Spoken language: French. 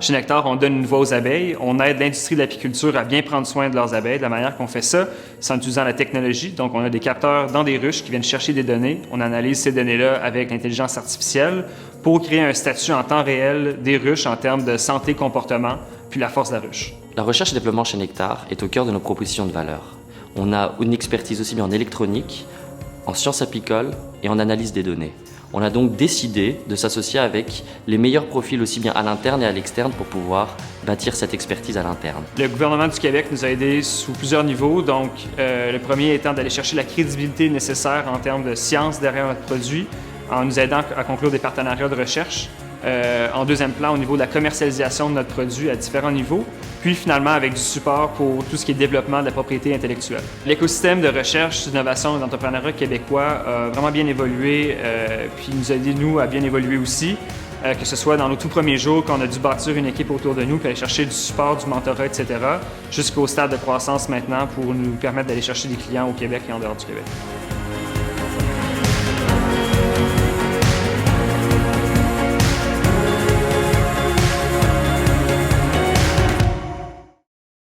Chez Nectar, on donne une voix aux abeilles, on aide l'industrie de l'apiculture à bien prendre soin de leurs abeilles. De la manière qu'on fait ça, c'est en utilisant la technologie. Donc, on a des capteurs dans des ruches qui viennent chercher des données. On analyse ces données-là avec l'intelligence artificielle pour créer un statut en temps réel des ruches en termes de santé, comportement, puis la force de la ruche. La recherche et développement chez Nectar est au cœur de nos propositions de valeur. On a une expertise aussi bien en électronique, en sciences apicoles et en analyse des données. On a donc décidé de s'associer avec les meilleurs profils aussi bien à l'interne et à l'externe pour pouvoir bâtir cette expertise à l'interne. Le gouvernement du Québec nous a aidés sous plusieurs niveaux. Donc, le premier étant d'aller chercher la crédibilité nécessaire en termes de science derrière notre produit, en nous aidant à conclure des partenariats de recherche. En deuxième plan, au niveau de la commercialisation de notre produit à différents niveaux, puis finalement avec du support pour tout ce qui est développement de la propriété intellectuelle. L'écosystème de recherche, d'innovation et d'entrepreneuriat québécois a vraiment bien évolué, puis nous a aidé, nous, à bien évoluer aussi, que ce soit dans nos tout premiers jours, quand on a dû bâtir une équipe autour de nous, puis aller chercher du support, du mentorat, etc., jusqu'au stade de croissance maintenant pour nous permettre d'aller chercher des clients au Québec et en dehors du Québec.